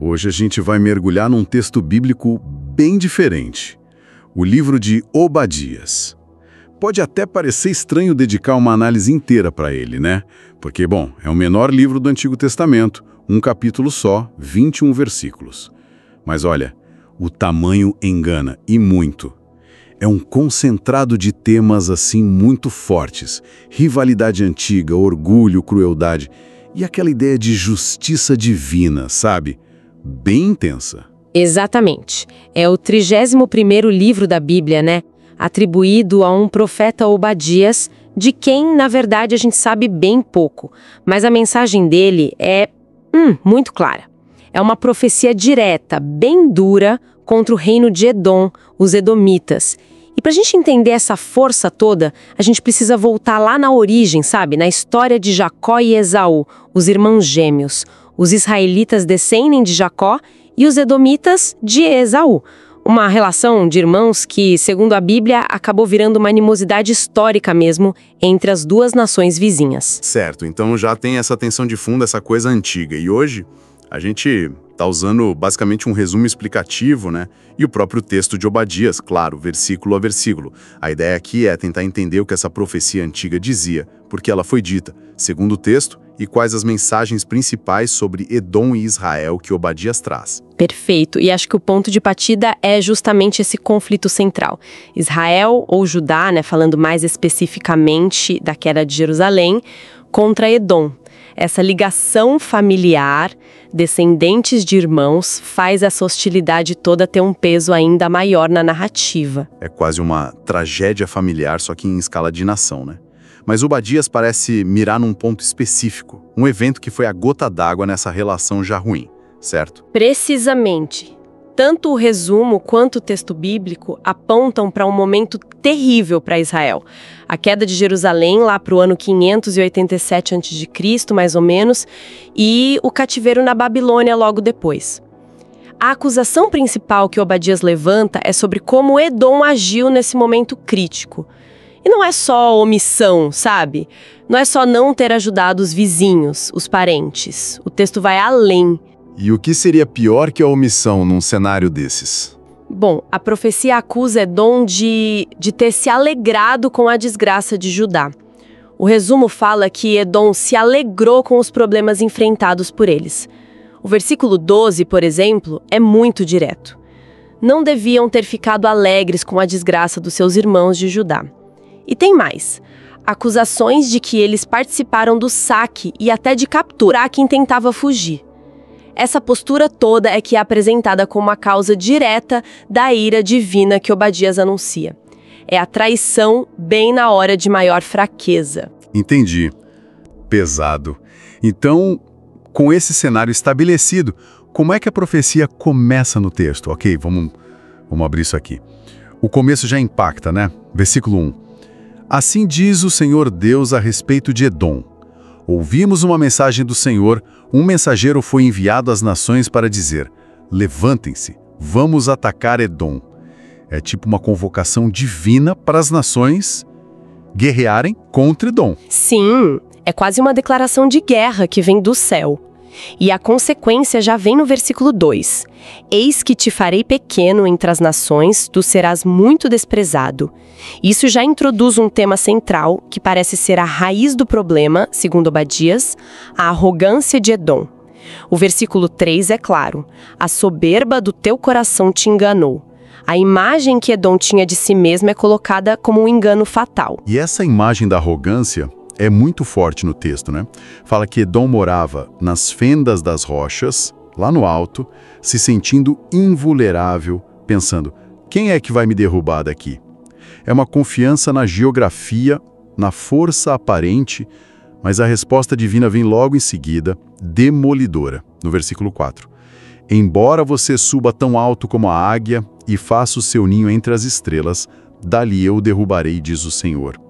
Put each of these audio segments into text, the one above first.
Hoje a gente vai mergulhar num texto bíblico bem diferente. O livro de Obadias. Pode até parecer estranho dedicar uma análise inteira para ele, né? Porque, bom, é o menor livro do Antigo Testamento, um capítulo só, 21 versículos. Mas olha, o tamanho engana, e muito. É um concentrado de temas assim muito fortes. Rivalidade antiga, orgulho, crueldade e aquela ideia de justiça divina, sabe? Bem intensa. Exatamente. É o 31º livro da Bíblia, né? Atribuído a um profeta Obadias, de quem, na verdade, a gente sabe bem pouco. Mas a mensagem dele é muito clara. É uma profecia direta, bem dura, contra o reino de Edom, os edomitas. E para a gente entender essa força toda, a gente precisa voltar lá na origem, sabe? Na história de Jacó e Esaú, os irmãos gêmeos. Os israelitas descendem de Jacó e os edomitas de Esaú. Uma relação de irmãos que, segundo a Bíblia, acabou virando uma animosidade histórica mesmo entre as duas nações vizinhas. Certo, então já tem essa tensão de fundo, essa coisa antiga. E hoje a gente está usando basicamente um resumo explicativo, né? E o próprio texto de Obadias, claro, versículo a versículo. A ideia aqui é tentar entender o que essa profecia antiga dizia, porque ela foi dita, segundo o texto, e quais as mensagens principais sobre Edom e Israel que Obadias traz. Perfeito, e acho que o ponto de partida é justamente esse conflito central. Israel ou Judá, né, falando mais especificamente da queda de Jerusalém, contra Edom. Essa ligação familiar, descendentes de irmãos, faz essa hostilidade toda ter um peso ainda maior na narrativa. É quase uma tragédia familiar, só que em escala de nação, né? Mas Obadias parece mirar num ponto específico, um evento que foi a gota d'água nessa relação já ruim, certo? Precisamente. Tanto o resumo quanto o texto bíblico apontam para um momento terrível para Israel. A queda de Jerusalém lá para o ano 587 a.C., mais ou menos, e o cativeiro na Babilônia logo depois. A acusação principal que Obadias levanta é sobre como Edom agiu nesse momento crítico. E não é só omissão, sabe? Não é só não ter ajudado os vizinhos, os parentes. O texto vai além. E o que seria pior que a omissão num cenário desses? Bom, a profecia acusa Edom de ter se alegrado com a desgraça de Judá. O resumo fala que Edom se alegrou com os problemas enfrentados por eles. O versículo 12, por exemplo, é muito direto. Não deviam ter ficado alegres com a desgraça dos seus irmãos de Judá. E tem mais. Acusações de que eles participaram do saque e até de capturar quem tentava fugir. Essa postura toda é que é apresentada como a causa direta da ira divina que Obadias anuncia. É a traição bem na hora de maior fraqueza. Entendi. Pesado. Então, com esse cenário estabelecido, como é que a profecia começa no texto? Ok, vamos abrir isso aqui. O começo já impacta, né? Versículo 1. Assim diz o Senhor Deus a respeito de Edom. Ouvimos uma mensagem do Senhor, um mensageiro foi enviado às nações para dizer: levantem-se, vamos atacar Edom. É tipo uma convocação divina para as nações guerrearem contra Edom. Sim, é quase uma declaração de guerra que vem do céu. E a consequência já vem no versículo 2. Eis que te farei pequeno entre as nações, tu serás muito desprezado. Isso já introduz um tema central, que parece ser a raiz do problema, segundo Obadias, a arrogância de Edom. O versículo 3 é claro: a soberba do teu coração te enganou. A imagem que Edom tinha de si mesmo é colocada como um engano fatal. E essa imagem da arrogância é muito forte no texto, né? Fala que Edom morava nas fendas das rochas, lá no alto, se sentindo invulnerável, pensando: quem é que vai me derrubar daqui? É uma confiança na geografia, na força aparente, mas a resposta divina vem logo em seguida, demolidora, no versículo 4. Embora você suba tão alto como a águia e faça o seu ninho entre as estrelas, dali eu o derrubarei, diz o Senhor.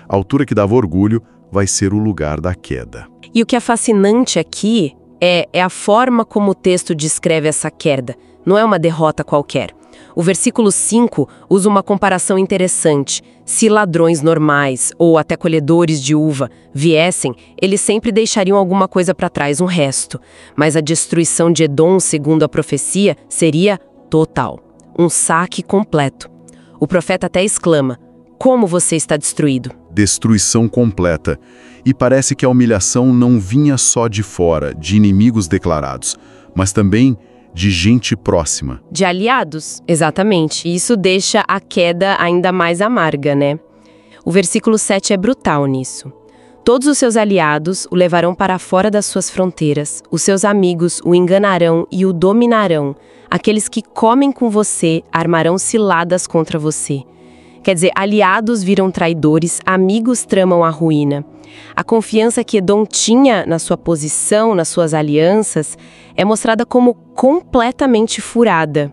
A altura que dava orgulho vai ser o lugar da queda. E o que é fascinante aqui é a forma como o texto descreve essa queda. Não é uma derrota qualquer. O versículo 5 usa uma comparação interessante. Se ladrões normais, ou até colhedores de uva, viessem, eles sempre deixariam alguma coisa para trás, um resto. Mas a destruição de Edom, segundo a profecia, seria total. Um saque completo. O profeta até exclama: como você está destruído? Destruição completa. E parece que a humilhação não vinha só de fora, de inimigos declarados, mas também de gente próxima. De aliados, exatamente. Isso deixa a queda ainda mais amarga, né? O versículo 7 é brutal nisso. Todos os seus aliados o levarão para fora das suas fronteiras, os seus amigos o enganarão e o dominarão. Aqueles que comem com você armarão ciladas contra você. Quer dizer, aliados viram traidores, amigos tramam a ruína. A confiança que Edom tinha na sua posição, nas suas alianças, é mostrada como completamente furada.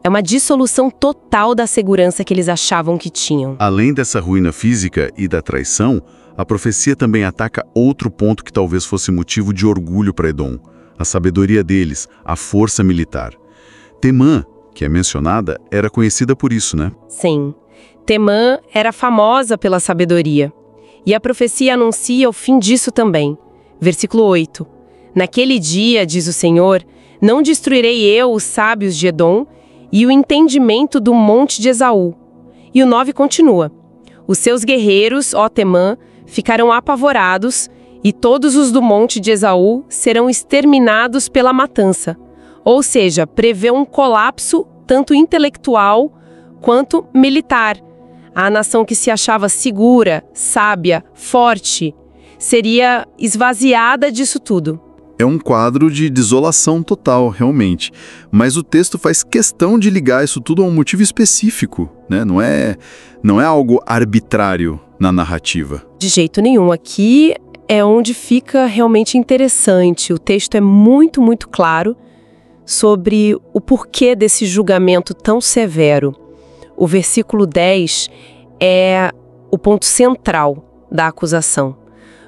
É uma dissolução total da segurança que eles achavam que tinham. Além dessa ruína física e da traição, a profecia também ataca outro ponto que talvez fosse motivo de orgulho para Edom: a sabedoria deles, a força militar. Temã, que é mencionada, era conhecida por isso, né? Sim. Temã era famosa pela sabedoria. E a profecia anuncia o fim disso também. Versículo 8. Naquele dia, diz o Senhor, não destruirei eu os sábios de Edom e o entendimento do monte de Esaú. E o 9 continua. Os seus guerreiros, ó Temã, ficarão apavorados e todos os do monte de Esaú serão exterminados pela matança. Ou seja, prevê um colapso tanto intelectual quanto militar. A nação que se achava segura, sábia, forte, seria esvaziada disso tudo. É um quadro de desolação total, realmente. Mas o texto faz questão de ligar isso tudo a um motivo específico, né? Não é algo arbitrário na narrativa. De jeito nenhum. Aqui é onde fica realmente interessante. O texto é muito, muito claro sobre o porquê desse julgamento tão severo. O versículo 10 é o ponto central da acusação.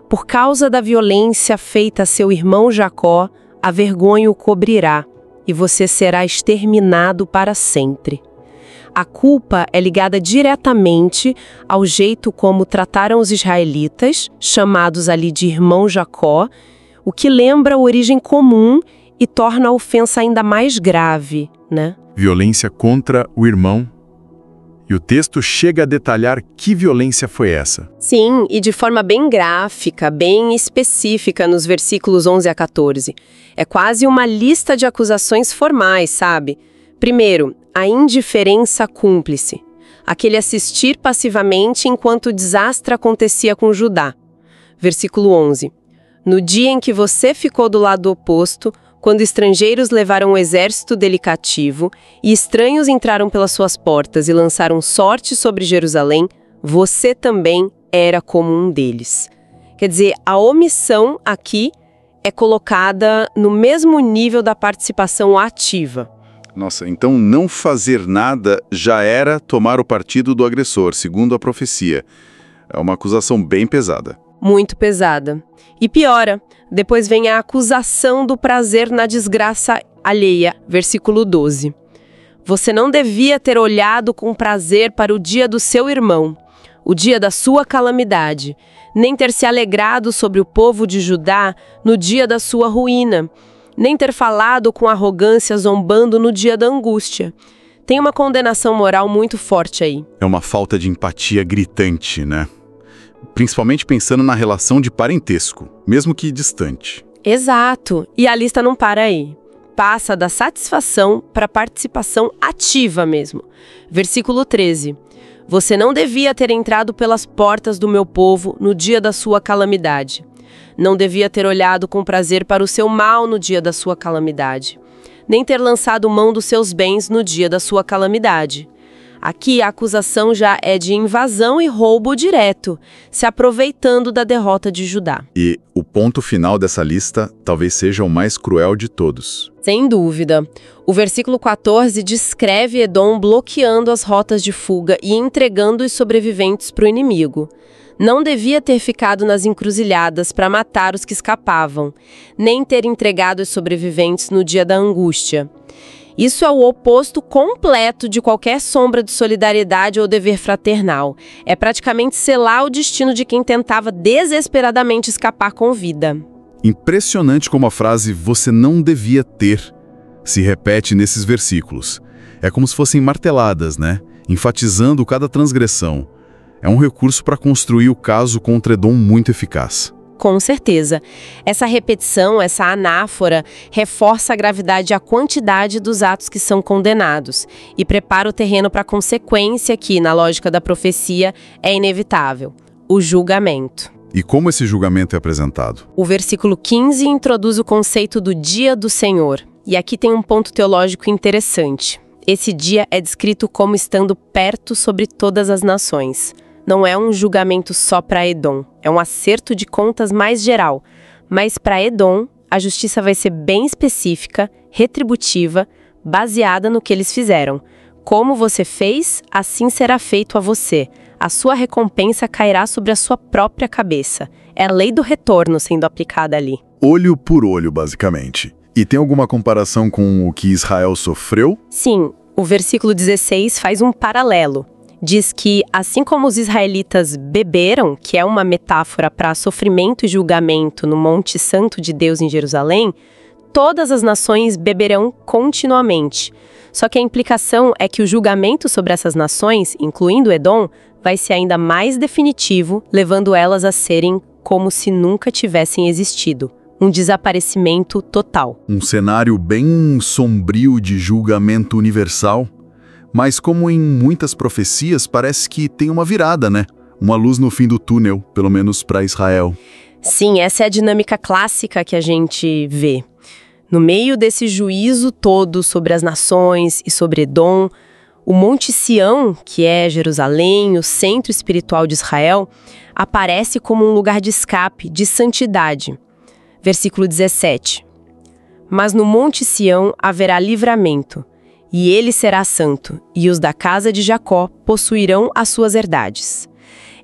Por causa da violência feita a seu irmão Jacó, a vergonha o cobrirá, e você será exterminado para sempre. A culpa é ligada diretamente ao jeito como trataram os israelitas, chamados ali de irmão Jacó, o que lembra a origem comum e torna a ofensa ainda mais grave, né? Violência contra o irmão. E o texto chega a detalhar que violência foi essa. Sim, e de forma bem gráfica, bem específica nos versículos 11 a 14. É quase uma lista de acusações formais, sabe? Primeiro, a indiferença cúmplice. Aquele assistir passivamente enquanto o desastre acontecia com Judá. Versículo 11. No dia em que você ficou do lado oposto, quando estrangeiros levaram um exército dele cativo e estranhos entraram pelas suas portas e lançaram sorte sobre Jerusalém, você também era como um deles. Quer dizer, a omissão aqui é colocada no mesmo nível da participação ativa. Nossa, então não fazer nada já era tomar o partido do agressor, segundo a profecia. É uma acusação bem pesada. Muito pesada. E piora, depois vem a acusação do prazer na desgraça alheia, versículo 12. Você não devia ter olhado com prazer para o dia do seu irmão, o dia da sua calamidade, nem ter se alegrado sobre o povo de Judá no dia da sua ruína, nem ter falado com arrogância zombando no dia da angústia. Tem uma condenação moral muito forte aí. É uma falta de empatia gritante, né? Principalmente pensando na relação de parentesco, mesmo que distante. Exato. E a lista não para aí. Passa da satisfação para a participação ativa mesmo. Versículo 13. Você não devia ter entrado pelas portas do meu povo no dia da sua calamidade. Não devia ter olhado com prazer para o seu mal no dia da sua calamidade. Nem ter lançado mão dos seus bens no dia da sua calamidade. Aqui a acusação já é de invasão e roubo direto, se aproveitando da derrota de Judá. E o ponto final dessa lista talvez seja o mais cruel de todos. Sem dúvida. O versículo 14 descreve Edom bloqueando as rotas de fuga e entregando os sobreviventes para o inimigo. Não devia ter ficado nas encruzilhadas para matar os que escapavam, nem ter entregado os sobreviventes no dia da angústia. Isso é o oposto completo de qualquer sombra de solidariedade ou dever fraternal. É praticamente selar o destino de quem tentava desesperadamente escapar com vida. Impressionante como a frase "você não devia ter" se repete nesses versículos. É como se fossem marteladas, né? Enfatizando cada transgressão. É um recurso para construir o caso contra Edom muito eficaz. Com certeza. Essa repetição, essa anáfora, reforça a gravidade e a quantidade dos atos que são condenados e prepara o terreno para a consequência que, na lógica da profecia, é inevitável: o julgamento. E como esse julgamento é apresentado? O versículo 15 introduz o conceito do dia do Senhor. E aqui tem um ponto teológico interessante. Esse dia é descrito como estando perto sobre todas as nações. Não é um julgamento só para Edom, é um acerto de contas mais geral. Mas para Edom, a justiça vai ser bem específica, retributiva, baseada no que eles fizeram. Como você fez, assim será feito a você. A sua recompensa cairá sobre a sua própria cabeça. É a lei do retorno sendo aplicada ali. Olho por olho, basicamente. E tem alguma comparação com o que Israel sofreu? Sim, o versículo 16 faz um paralelo. Diz que, assim como os israelitas beberam, que é uma metáfora para sofrimento e julgamento no Monte Santo de Deus em Jerusalém, todas as nações beberão continuamente. Só que a implicação é que o julgamento sobre essas nações, incluindo Edom, vai ser ainda mais definitivo, levando elas a serem como se nunca tivessem existido. Um desaparecimento total. Um cenário bem sombrio de julgamento universal. Mas como em muitas profecias, parece que tem uma virada, né? Uma luz no fim do túnel, pelo menos para Israel. Sim, essa é a dinâmica clássica que a gente vê. No meio desse juízo todo sobre as nações e sobre Edom, o Monte Sião, que é Jerusalém, o centro espiritual de Israel, aparece como um lugar de escape, de santidade. Versículo 17. Mas no Monte Sião haverá livramento, e ele será santo, e os da casa de Jacó possuirão as suas herdades.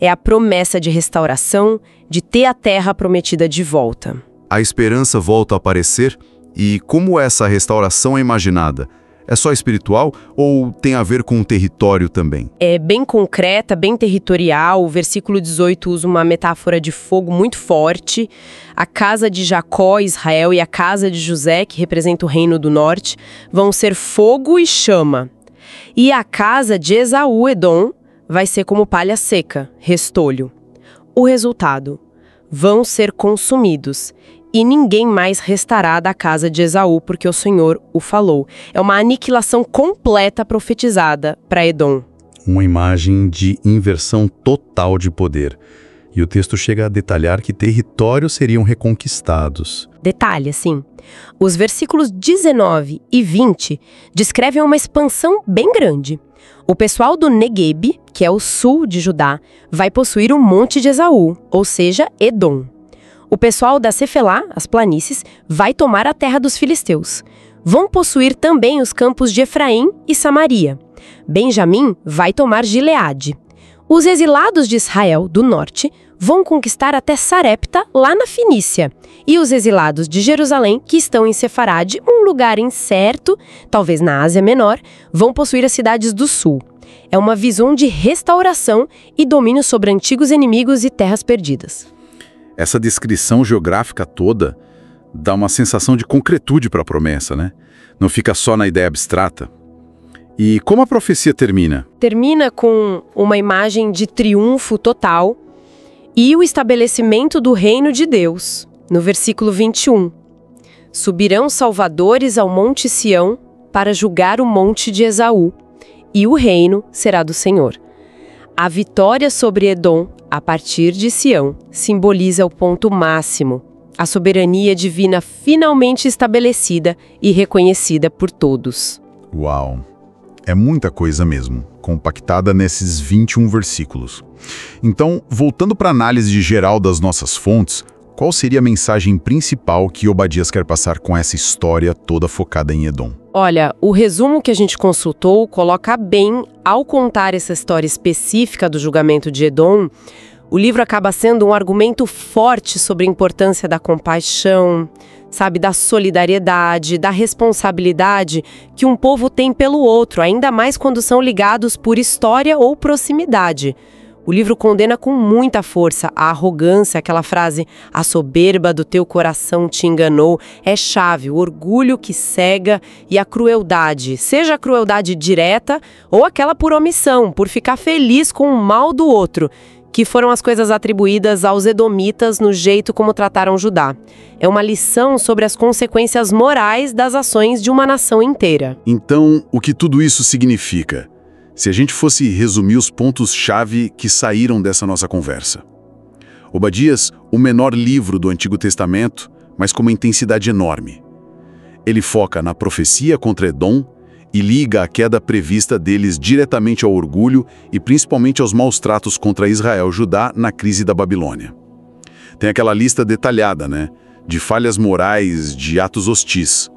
É a promessa de restauração, de ter a terra prometida de volta. A esperança volta a aparecer? E como essa restauração é imaginada? É só espiritual ou tem a ver com o território também? É bem concreta, bem territorial. O versículo 18 usa uma metáfora de fogo muito forte. A casa de Jacó, Israel, e a casa de José, que representa o reino do norte, vão ser fogo e chama. E a casa de Esaú, Edom, vai ser como palha seca, restolho. O resultado: vão ser consumidos. E ninguém mais restará da casa de Esaú, porque o Senhor o falou. É uma aniquilação completa profetizada para Edom. Uma imagem de inversão total de poder. E o texto chega a detalhar que territórios seriam reconquistados. Detalhe, sim. Os versículos 19 e 20 descrevem uma expansão bem grande. O pessoal do Negueb, que é o sul de Judá, vai possuir o monte de Esaú, ou seja, Edom. O pessoal da Cefelá, as planícies, vai tomar a terra dos filisteus. Vão possuir também os campos de Efraim e Samaria. Benjamim vai tomar Gileade. Os exilados de Israel, do norte, vão conquistar até Sarepta, lá na Fenícia. E os exilados de Jerusalém, que estão em Sefarade, um lugar incerto, talvez na Ásia Menor, vão possuir as cidades do sul. É uma visão de restauração e domínio sobre antigos inimigos e terras perdidas. Essa descrição geográfica toda dá uma sensação de concretude para a promessa, né? Não fica só na ideia abstrata. E como a profecia termina? Termina com uma imagem de triunfo total e o estabelecimento do reino de Deus. No versículo 21. Subirão salvadores ao monte Sião para julgar o monte de Esaú, e o reino será do Senhor. A vitória sobre Edom, a partir de Sião, simboliza o ponto máximo, a soberania divina finalmente estabelecida e reconhecida por todos. Uau! É muita coisa mesmo, compactada nesses 21 versículos. Então, voltando para a análise geral das nossas fontes, qual seria a mensagem principal que Obadias quer passar com essa história toda focada em Edom? Olha, o resumo que a gente consultou coloca bem, ao contar essa história específica do julgamento de Edom, O livro acaba sendo um argumento forte sobre a importância da compaixão, sabe, da solidariedade, da responsabilidade que um povo tem pelo outro, ainda mais quando são ligados por história ou proximidade. O livro condena com muita força a arrogância, aquela frase, a soberba do teu coração te enganou, é chave, o orgulho que cega e a crueldade, seja a crueldade direta ou aquela por omissão, por ficar feliz com o mal do outro, que foram as coisas atribuídas aos edomitas no jeito como trataram Judá. É uma lição sobre as consequências morais das ações de uma nação inteira. Então, o que tudo isso significa? Se a gente fosse resumir os pontos-chave que saíram dessa nossa conversa. Obadias, o menor livro do Antigo Testamento, mas com uma intensidade enorme. Ele foca na profecia contra Edom e liga a queda prevista deles diretamente ao orgulho e principalmente aos maus tratos contra Israel e Judá na crise da Babilônia. Tem aquela lista detalhada, né? De falhas morais, de atos hostis.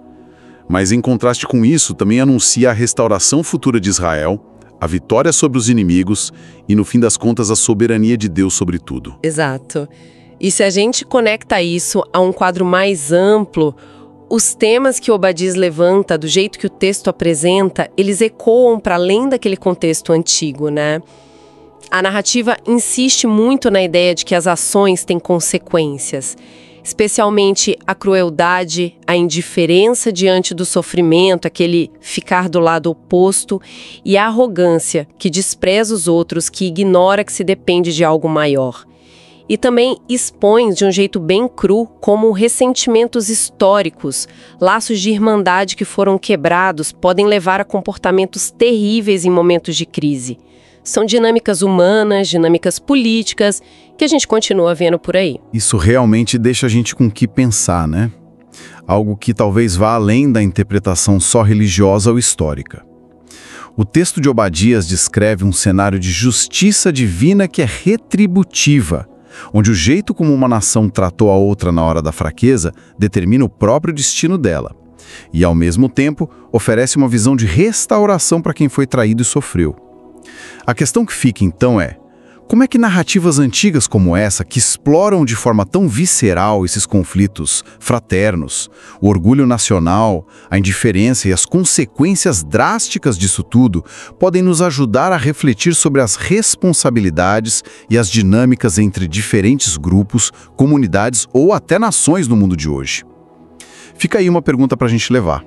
Mas em contraste com isso, também anuncia a restauração futura de Israel, a vitória sobre os inimigos e, no fim das contas, a soberania de Deus sobre tudo. Exato. E se a gente conecta isso a um quadro mais amplo, os temas que Obadias levanta, do jeito que o texto apresenta, eles ecoam para além daquele contexto antigo, né? A narrativa insiste muito na ideia de que as ações têm consequências, especialmente a crueldade, a indiferença diante do sofrimento, aquele ficar do lado oposto, e a arrogância, que despreza os outros, que ignora que se depende de algo maior. E também expõe de um jeito bem cru como ressentimentos históricos, laços de irmandade que foram quebrados podem levar a comportamentos terríveis em momentos de crise. São dinâmicas humanas, dinâmicas políticas, que a gente continua vendo por aí. Isso realmente deixa a gente com o que pensar, né? Algo que talvez vá além da interpretação só religiosa ou histórica. O texto de Obadias descreve um cenário de justiça divina que é retributiva, onde o jeito como uma nação tratou a outra na hora da fraqueza determina o próprio destino dela. E, ao mesmo tempo, oferece uma visão de restauração para quem foi traído e sofreu. A questão que fica, então, é: como é que narrativas antigas como essa, que exploram de forma tão visceral esses conflitos fraternos, o orgulho nacional, a indiferença e as consequências drásticas disso tudo, podem nos ajudar a refletir sobre as responsabilidades e as dinâmicas entre diferentes grupos, comunidades ou até nações no mundo de hoje? Fica aí uma pergunta para a gente levar.